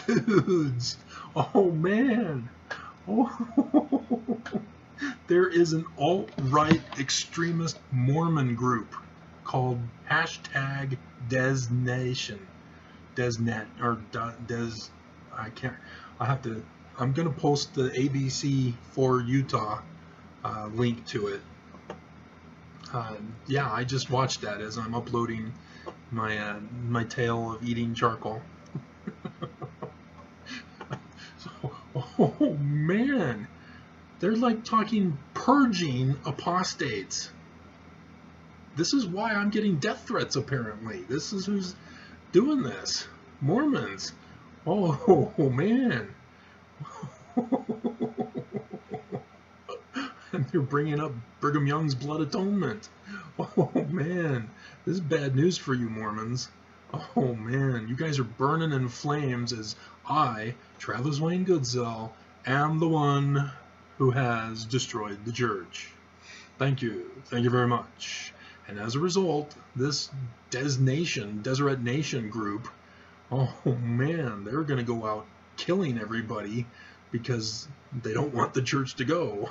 dudes. Oh man. Oh. There is an alt-right extremist Mormon group called #DesNation. Desnet or Des. I can't. I have to. I'm gonna post the ABC for Utah link to it. Yeah, I just watched that as I'm uploading my my tale of eating charcoal. So, oh man, they're like talking purging apostates. This is why I'm getting death threats. Apparently, this is who's doing this. Mormons. Oh man. And they're bringing up Brigham Young's blood atonement. Oh man, this is bad news for you Mormons. Oh man, you guys are burning in flames as I, Travis Wayne Goodsell, am the one who has destroyed the church. Thank you very much. And as a result, this Deseret Nation group, oh man, they're going to go out killing everybody because they don't want the church to go.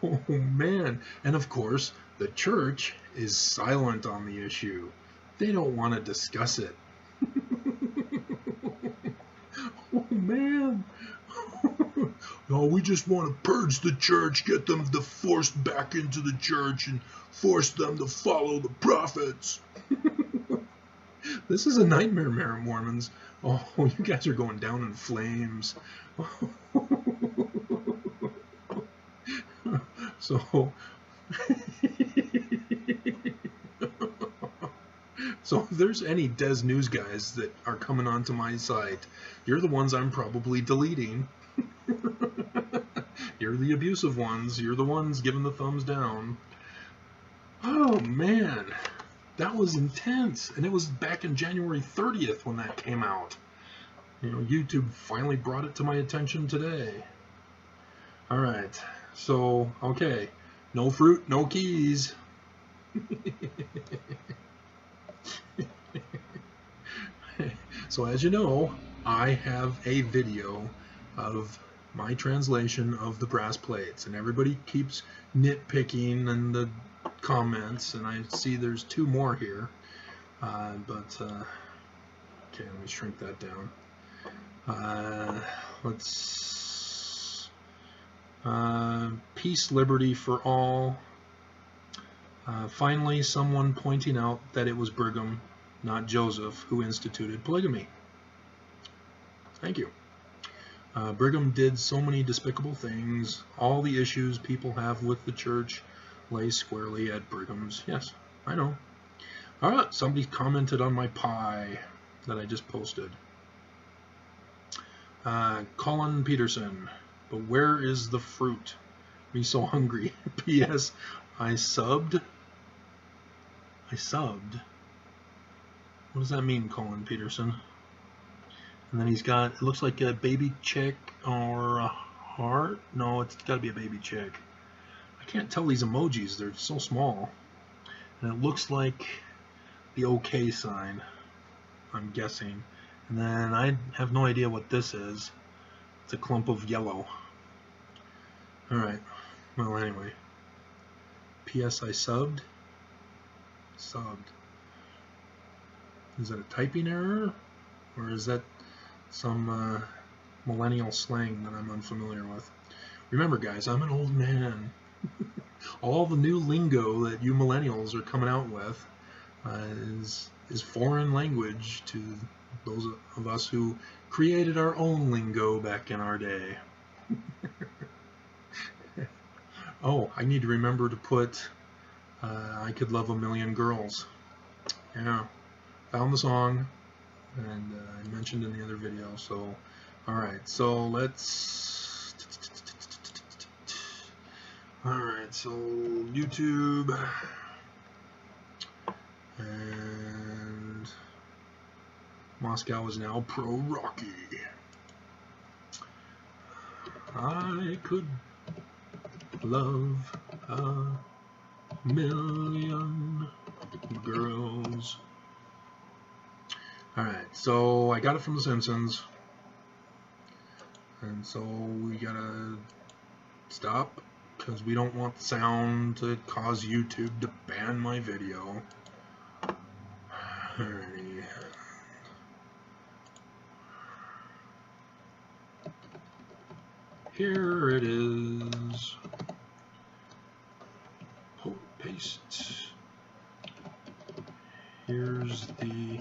Oh man, and of course, the church is silent on the issue. They don't want to discuss it. Oh man. No, we just want to purge the church, get them forced back into the church and force them to follow the prophets. This is a nightmare, Mormons. Oh, you guys are going down in flames. So, so if there's any Des News guys that are coming onto my site, you're the ones I'm probably deleting. You're the abusive ones. You're the ones giving the thumbs down. Oh man, that was intense, and it was back in January 30th when that came out. You know, YouTube finally brought it to my attention today. All right, so okay, no fruit, no keys. So as you know, I have a video of my translation of the brass plates, and everybody keeps nitpicking in the comments, and I see there's 2 more here, okay, let me shrink that down. Let's peace, liberty for all. Finally, someone pointing out that it was Brigham, not Joseph, who instituted polygamy. Thank you. Brigham did so many despicable things. All the issues people have with the church lay squarely at Brigham's. Yes, I know. All right, somebody commented on my pie that I just posted. Colin Peterson, but where is the fruit? Me so hungry. P.S. I subbed. What does that mean, Colin Peterson? And then he's got, it looks like a baby chick or a heart. No, it's got to be a baby chick. I can't tell these emojis. They're so small. And it looks like the OK sign, I'm guessing. And then I have no idea what this is. It's a clump of yellow. Alright. Well, anyway. P.S. I subbed. Is that a typing error? Or is that some millennial slang that I'm unfamiliar with? Remember, guys, I'm an old man. All the new lingo that you millennials are coming out with is foreign language to those of us who created our own lingo back in our day. Oh, I need to remember to put I Could Love a Million Girls. Yeah, found the song, and I mentioned in the other video. So, alright, so let's... Alright, so YouTube, and Moscow is now pro-Rocky. I could love a million girls. Alright, so I got it from The Simpsons. And so we gotta stop, because we don't want the sound to cause YouTube to ban my video. Alrighty. Here it is. Oh, paste. Here's the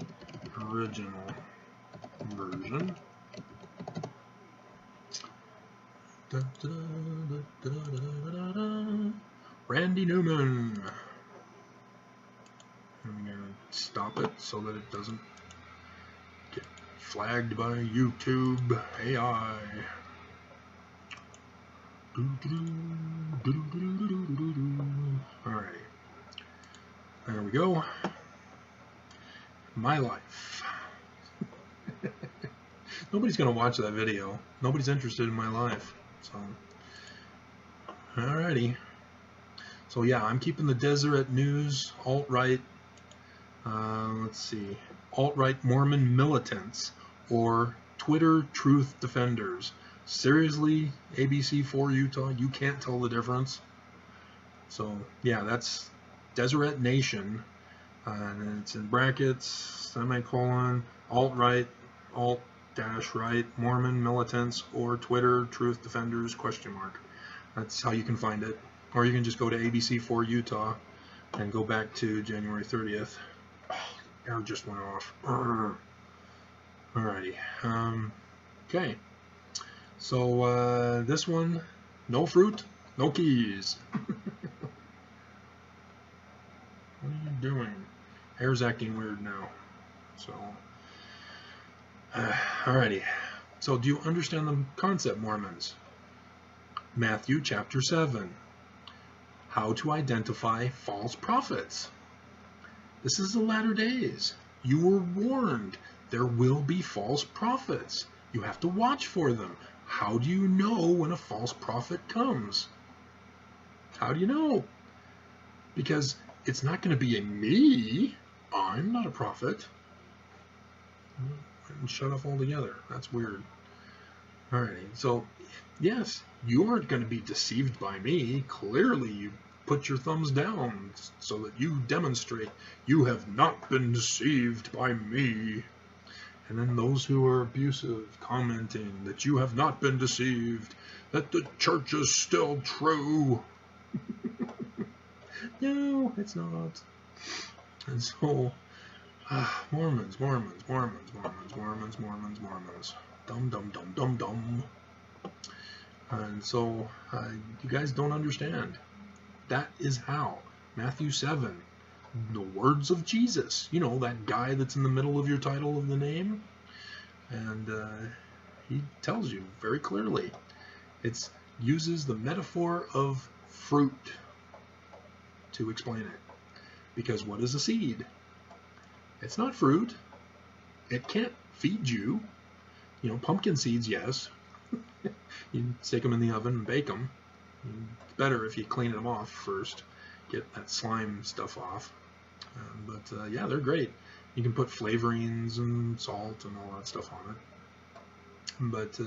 original version. Da, da, da, da, da, da, da. Randy Newman. I'm going to stop it so that it doesn't get flagged by YouTube AI. Alright. There we go. My life. Nobody's going to watch that video. Nobody's interested in my life. So, alrighty. So yeah, I'm keeping the Deseret News, alt-right, let's see, alt-right Mormon militants, or Twitter truth defenders. Seriously, ABC4 Utah, you can't tell the difference. So yeah, that's Deseret Nation, and it's in brackets, semicolon, alt-right, alt-right Mormon militants, or Twitter truth defenders, question mark. That's how you can find it. Or you can just go to ABC4 Utah and go back to January 30th. Oh, error just went off. Alrighty. Okay. So this one, no fruit, no keys. What are you doing? Hair's acting weird now. So, alrighty. So do you understand the concept, Mormons? Matthew chapter 7. How to identify false prophets. This is the latter days. You were warned. There will be false prophets. You have to watch for them. How do you know when a false prophet comes? How do you know? Because it's not going to be me. I'm not a prophet. And shut off altogether. That's weird. Alrighty, so yes, you aren't going to be deceived by me. Clearly, you put your thumbs down so that you demonstrate you have not been deceived by me. And then those who are abusive, commenting that you have not been deceived, that the church is still true. No, it's not. And so, Mormons. Dum. And so, you guys don't understand. That is how. Matthew 7. The words of Jesus. You know, that guy that's in the middle of your title of the name. And he tells you very clearly. It uses the metaphor of fruit to explain it. Because what is a seed? It's not fruit. It can't feed you. You know, pumpkin seeds, yes. You stick them in the oven and bake them. It's better if you clean them off first. Get that slime stuff off. But yeah, they're great. You can put flavorings and salt and all that stuff on it. But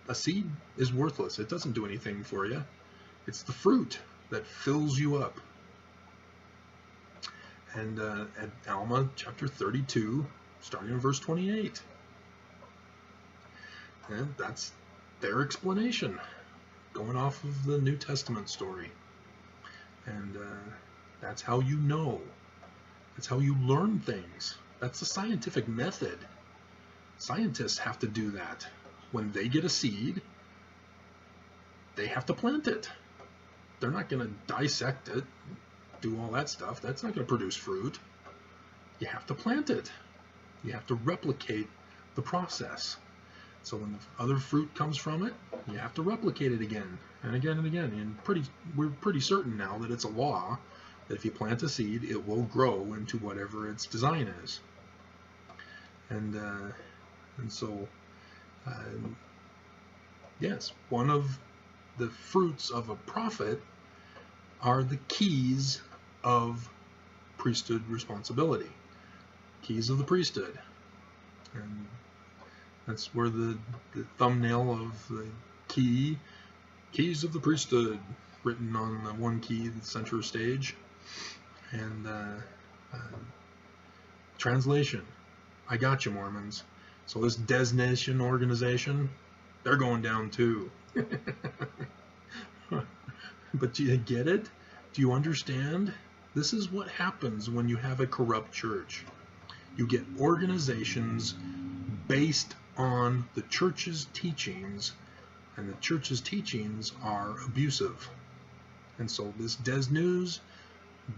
a seed is worthless. It doesn't do anything for you. It's the fruit that fills you up. And at Alma chapter 32, starting in verse 28. And that's their explanation, going off of the New Testament story. And that's how you know. That's how you learn things. That's the scientific method. Scientists have to do that. When they get a seed, they have to plant it. They're not going to dissect it, do all that stuff. That's not going to produce fruit. You have to plant it. You have to replicate the process. So when the other fruit comes from it, you have to replicate it again and again and again. And we're pretty certain now that it's a law that if you plant a seed, it will grow into whatever its design is. And so, yes, one of the fruits of a prophet are the keys of priesthood responsibility. keys of the priesthood. And that's where the thumbnail of the keys of the priesthood, written on the one key at the center stage. And translation, I got you, Mormons. So this Des Nation organization, they're going down too. But do you get it? Do you understand? This is what happens when you have a corrupt church. You get organizations based on the church's teachings, and the church's teachings are abusive. And so this Des News,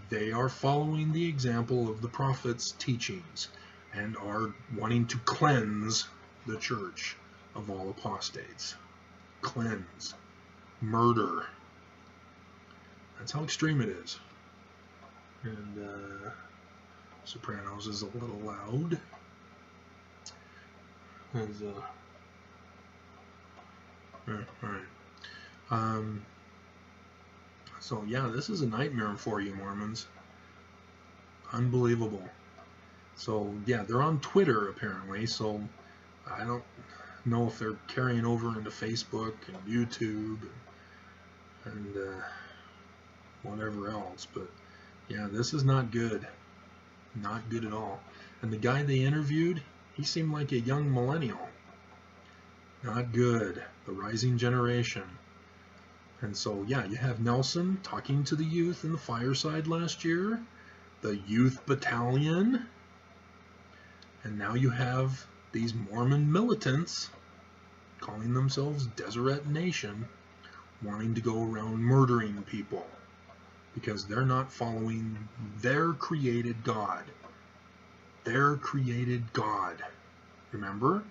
they are following the example of the prophets' teachings and are wanting to cleanse the church of all apostates. Cleanse. Murder. That's how extreme it is. And Sopranos is a little loud. Alright. So yeah, this is a nightmare for you, Mormons. Unbelievable. So yeah, they're on Twitter apparently, so I don't know if they're carrying over into Facebook and YouTube and whatever else, but yeah, this is not good. Not good at all. And the guy they interviewed, he seemed like a young millennial. Not good. The rising generation. And so, yeah, you have Nelson talking to the youth in the fireside last year, the youth battalion, and now you have these Mormon militants calling themselves Deseret Nation, wanting to go around murdering people because they're not following their created God. Their created God. Remember?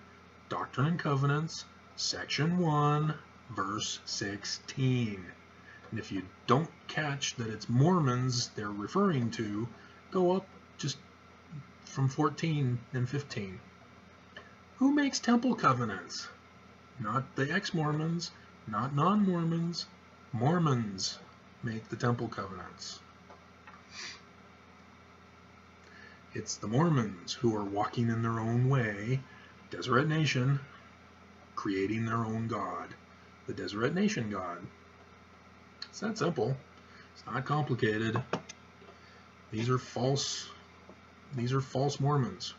Doctrine and Covenants, section 1, verse 16. And if you don't catch that it's Mormons they're referring to, go up just from 14 and 15. Who makes temple covenants? Not the ex-Mormons, not non-Mormons. Mormons make the temple covenants. It's the Mormons who are walking in their own way, Deseret Nation, creating their own God, the Deseret Nation God. It's that simple. It's not complicated. These are false Mormons.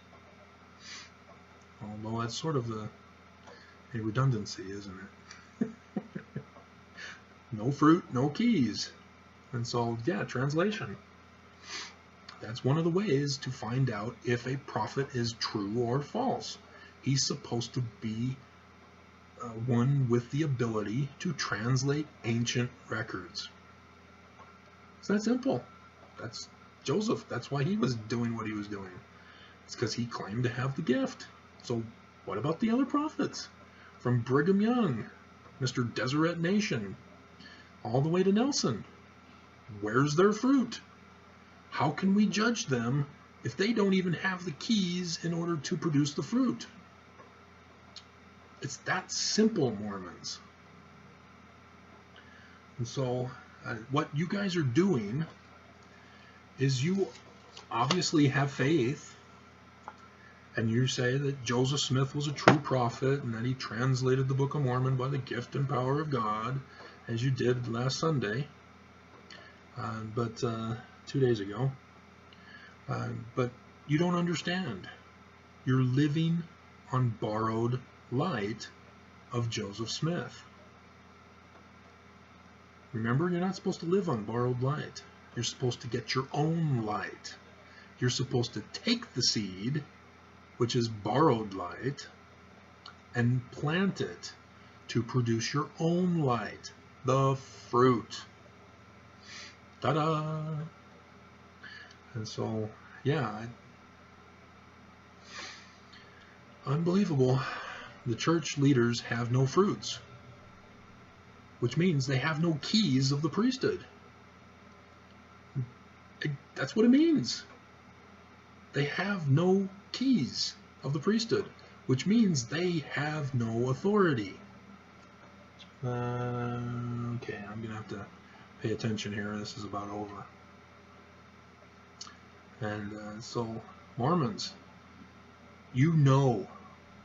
Although that's sort of a redundancy, isn't it? No fruit, no keys. And so, yeah, translation. That's one of the ways to find out if a prophet is true or false. He's supposed to be one with the ability to translate ancient records. It's that simple. That's Joseph. That's why he was doing what he was doing. It's because he claimed to have the gift. So what about the other prophets? From Brigham Young, Mr. Deseret Nation, all the way to Nelson. Where's their fruit? How can we judge them if they don't even have the keys in order to produce the fruit? It's that simple, Mormons. And so what you guys are doing is you obviously have faith, and you say that Joseph Smith was a true prophet and that he translated the Book of Mormon by the gift and power of God, as you did last Sunday, but 2 days ago. But you don't understand. You're living on borrowed light of Joseph Smith. Remember, you're not supposed to live on borrowed light. You're supposed to get your own light. You're supposed to take the seed, which is borrowed light, and plant it to produce your own light, the fruit. Ta-da! And so, yeah, unbelievable. The church leaders have no fruits, which means they have no keys of the priesthood. That's what it means. They have no keys of the priesthood, which means they have no authority. Okay, I'm going to have to pay attention here. This is about over. And so, Mormons, You know,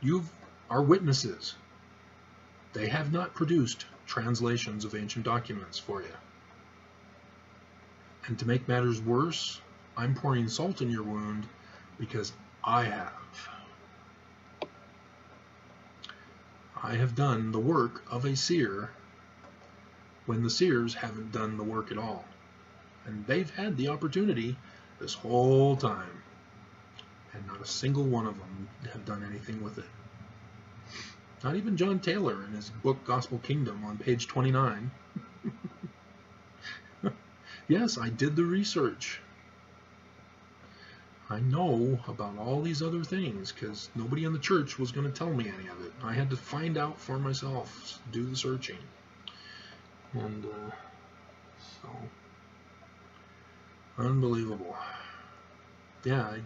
you are witnesses. They have not produced translations of ancient documents for you. And to make matters worse, I'm pouring salt in your wound because I have. I have done the work of a seer when the seers haven't done the work at all. And they've had the opportunity this whole time. And not a single one of them have done anything with it. Not even John Taylor in his book Gospel Kingdom on page 29. Yes, I did the research. I know about all these other things because nobody in the church was going to tell me any of it. I had to find out for myself, do the searching. And so, unbelievable. Yeah,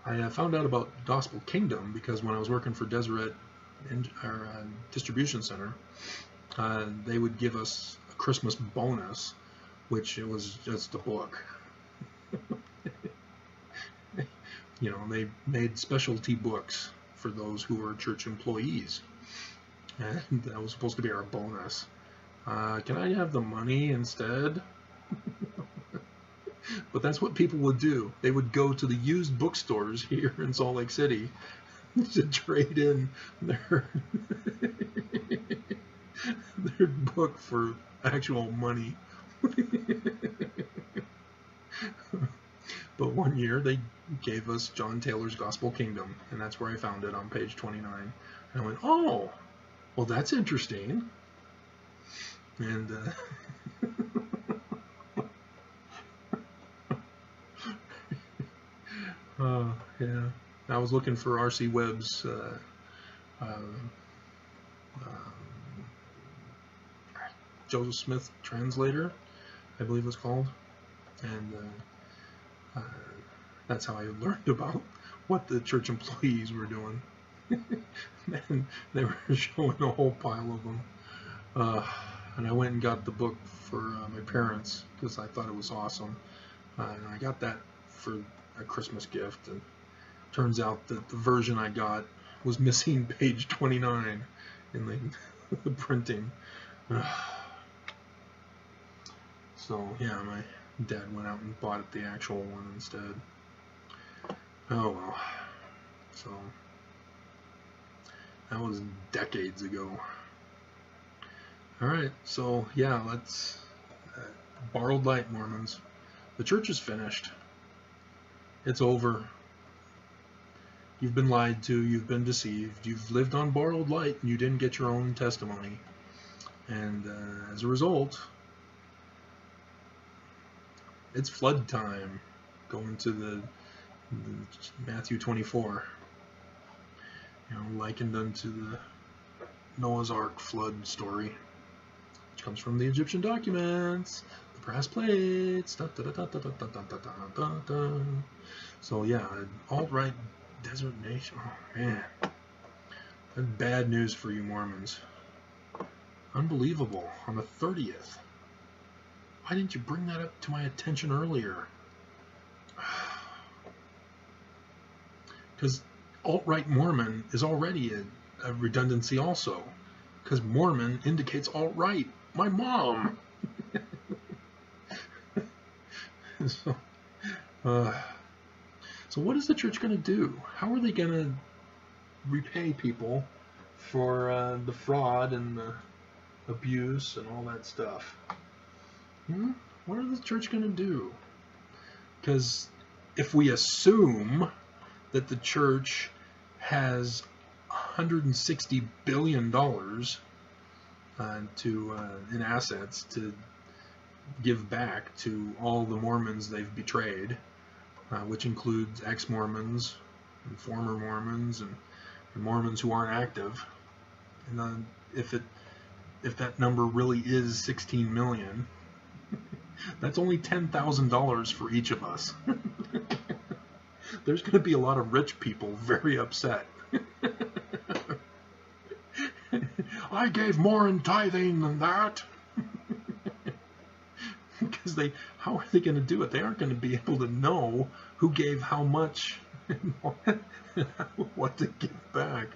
I found out about Gospel Kingdom because when I was working for Deseret Distribution Center, they would give us a Christmas bonus, which it was just a book. You know, they made specialty books for those who were church employees, and that was supposed to be our bonus. Can I have the money instead? But that's what people would do. They would go to the used bookstores here in Salt Lake City to trade in their their book for actual money. But one year they gave us John Taylor's Gospel Kingdom, and that's where I found it on page 29. And I went, oh, well, that's interesting. And yeah, I was looking for R.C. Webb's Joseph Smith translator, I believe it's called, and that's how I learned about what the church employees were doing. And they were showing a whole pile of them, and I went and got the book for my parents because I thought it was awesome, and I got that for a Christmas gift, and turns out that the version I got was missing page 29 in the printing. So yeah, my dad went out and bought it, the actual one, instead. Oh well. So that was decades ago. Alright, so yeah, let's borrowed light, Mormons. The church is finished. It's over. You've been lied to, you've been deceived, you've lived on borrowed light, and you didn't get your own testimony. And as a result, it's flood time. Going to the Matthew 24. You know, likened unto the Noah's Ark flood story, which comes from the Egyptian documents, the brass plates. Da, da, da, da, da, da, da, da, da, da. So yeah, alt-right desert nation. Oh man, that's bad news for you Mormons. Unbelievable. On the 30th. Why didn't you bring that up to my attention earlier? Because alt-right Mormon is already a redundancy also. Because Mormon indicates alt-right. My mom! So what is the church going to do? How are they going to repay people for the fraud and the abuse and all that stuff? What are the church going to do? Because if we assume that the church has $160 billion in assets to give back to all the Mormons they've betrayed, which includes ex-Mormons and former Mormons and Mormons who aren't active, and if that number really is 16 million, that's only $10,000 for each of us. There's going to be a lot of rich people very upset. I gave more in tithing than that. Because how are they going to do it? They aren't going to be able to know who gave how much What to give back?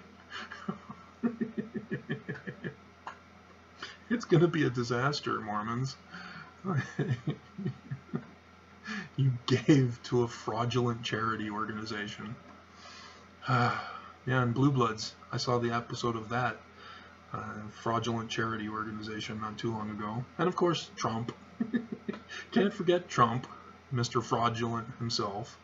It's going to be a disaster, Mormons. You gave to a fraudulent charity organization. Yeah, and Blue Bloods, I saw the episode of that fraudulent charity organization not too long ago. And of course, Trump. Can't forget Trump, Mr. Fraudulent himself,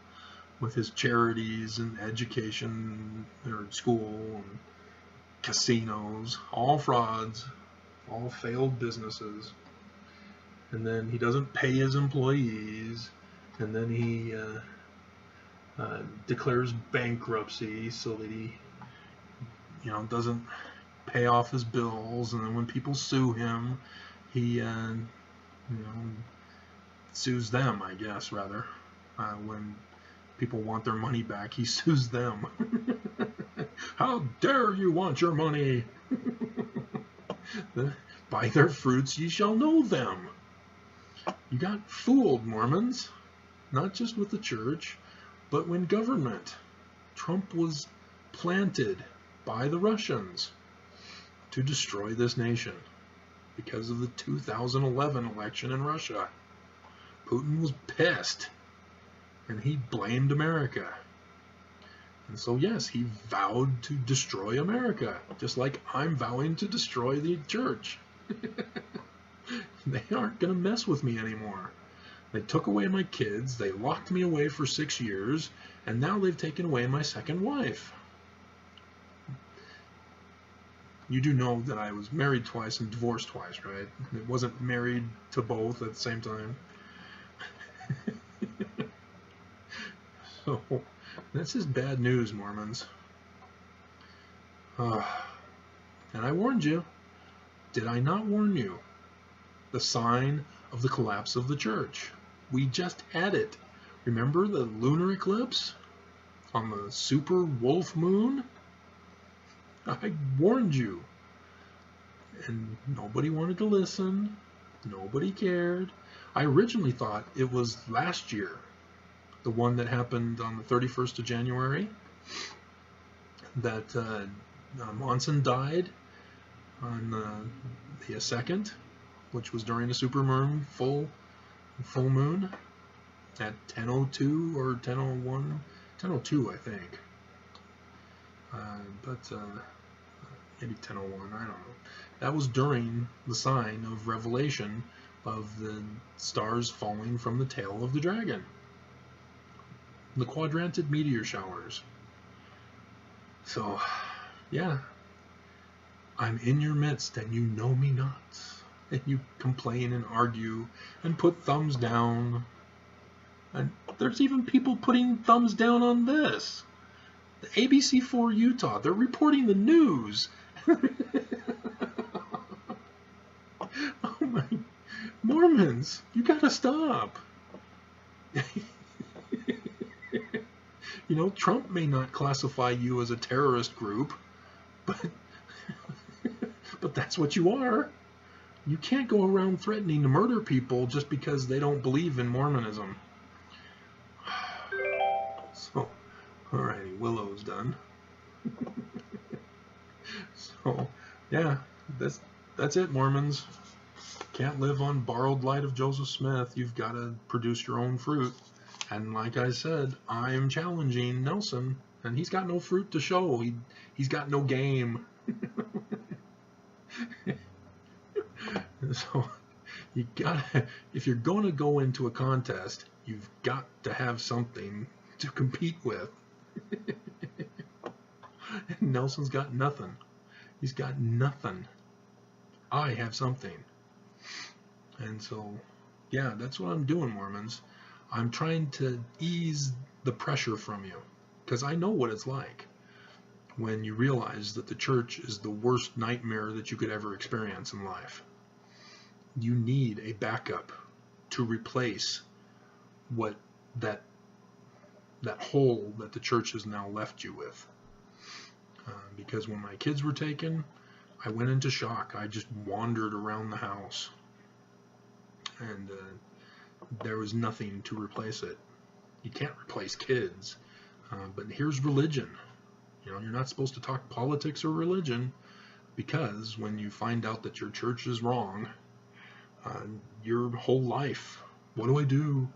with his charities and education, or school, and casinos, all frauds, all failed businesses. And then he doesn't pay his employees, and then he declares bankruptcy so that he, doesn't pay off his bills. And then when people sue him, he, sues them, I guess, rather. When people want their money back, he sues them. How dare you want your money? By their fruits ye shall know them. You got fooled, Mormons. Not just with the church, but when government. Trump was planted by the Russians to destroy this nation because of the 2011 election in Russia. Putin was pissed, and he blamed America. And so, yes, he vowed to destroy America, just like I'm vowing to destroy the church. They aren't going to mess with me anymore. They took away my kids, they locked me away for 6 years, and now they've taken away my second wife. You do know that I was married twice and divorced twice, right? It wasn't married to both at the same time. So, this is bad news, Mormons. And I warned you. Did I not warn you? The sign of the collapse of the church. We just had it. Remember the lunar eclipse on the super wolf moon? I warned you. And nobody wanted to listen. Nobody cared. I originally thought it was last year, the one that happened on the 31st of January, that Monson died on the 2nd, which was during the supermoon, full moon, at 10:02 or 10:01, 10:02 I think, but maybe 10:01, I don't know. That was during the sign of Revelation of the stars falling from the tail of the dragon. The quadrantid meteor showers. So, yeah, I'm in your midst and you know me not. And you complain and argue and put thumbs down. And there's even people putting thumbs down on this. The ABC4 Utah, they're reporting the news. Oh my, Mormons, you gotta stop. Trump may not classify you as a terrorist group, but that's what you are. You can't go around threatening to murder people just because they don't believe in Mormonism. So, alrighty, Willow's done. So, yeah, that's it, Mormons. Can't live on borrowed light of Joseph Smith. You've got to produce your own fruit. And like I said, I'm challenging Nelson, and he's got no fruit to show. He's got no game. So you gotta, if you're going to go into a contest, you've got to have something to compete with. And Nelson's got nothing. He's got nothing. I have something. And so, yeah, that's what I'm doing, Mormons. I'm trying to ease the pressure from you, because I know what it's like when you realize that the church is the worst nightmare that you could ever experience in life. You need a backup to replace what that hole that the church has now left you with. Because when my kids were taken, I went into shock. I just wandered around the house, and there was nothing to replace it. You can't replace kids. But here's religion. You're not supposed to talk politics or religion, because when you find out that your church is wrong, your whole life, what do I do?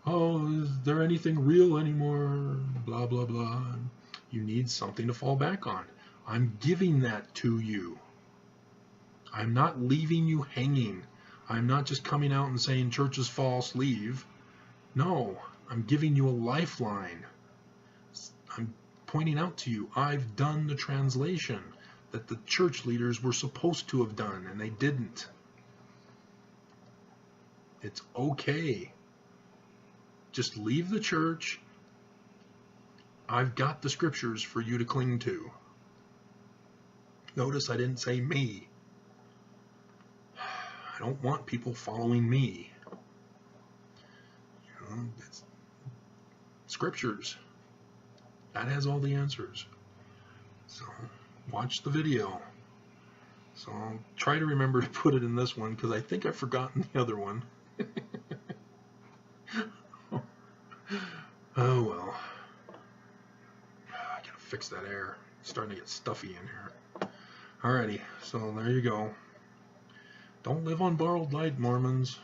Oh, is there anything real anymore? Blah, blah, blah. You need something to fall back on. I'm giving that to you. I'm not leaving you hanging. I'm not just coming out and saying church is false, leave. No, I'm giving you a lifeline. I'm pointing out to you, I've done the translation that the church leaders were supposed to have done, and they didn't. It's okay. Just leave the church. I've got the scriptures for you to cling to. Notice I didn't say me. I don't want people following me. It's scriptures. That has all the answers. So watch the video. So I'll try to remember to put it in this one, because I think I've forgotten the other one. Oh well. I gotta fix that air. It's starting to get stuffy in here. Alrighty, so there you go. Don't live on borrowed light, Mormons,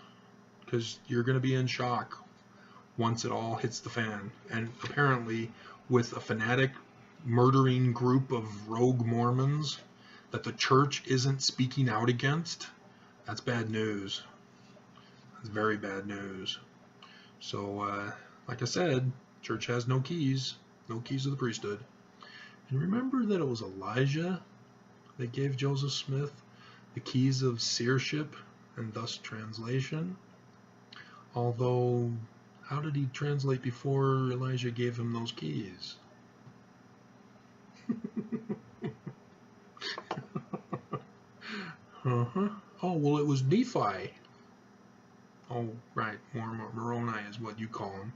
because you're going to be in shock once it all hits the fan. And apparently, with a fanatic murdering group of rogue Mormons that the church isn't speaking out against, that's bad news. That's very bad news. So, like I said, church has no keys of the priesthood. And remember that it was Elijah that gave Joseph Smith the keys of seership and thus translation. Although, how did he translate before Elijah gave him those keys? Oh, well, it was Nephi. Oh, right, Moroni is what you call him.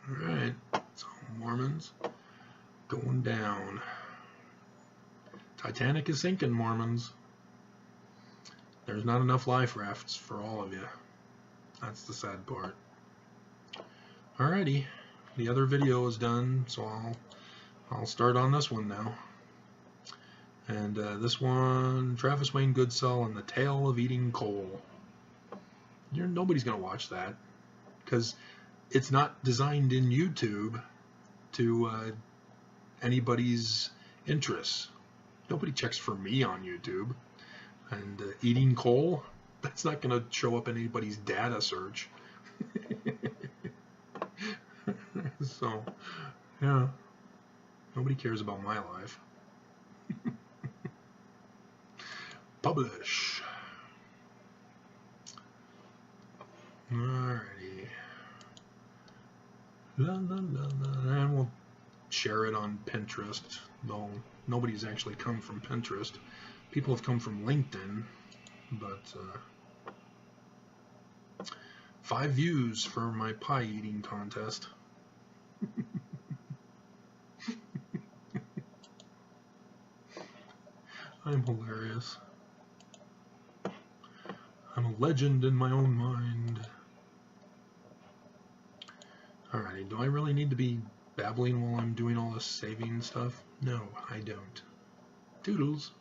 Alright, so Mormons going down. Titanic is sinking, Mormons. There's not enough life rafts for all of you. That's the sad part. Alrighty, the other video is done, so I'll start on this one now. And this one, Travis Wayne Goodsell and the Tale of Eating Coal. Nobody's gonna watch that, because it's not designed in YouTube to anybody's interests. Nobody checks for me on YouTube. And eating coal, that's not going to show up in anybody's data search. So, yeah, nobody cares about my life. Publish. Alrighty. La, la, la, la. And we'll share it on Pinterest, though nobody's actually come from Pinterest. People have come from LinkedIn, but 5 views for my pie eating contest. I'm hilarious. I'm a legend in my own mind. Alrighty, do I really need to be babbling while I'm doing all this saving stuff? No, I don't. Toodles.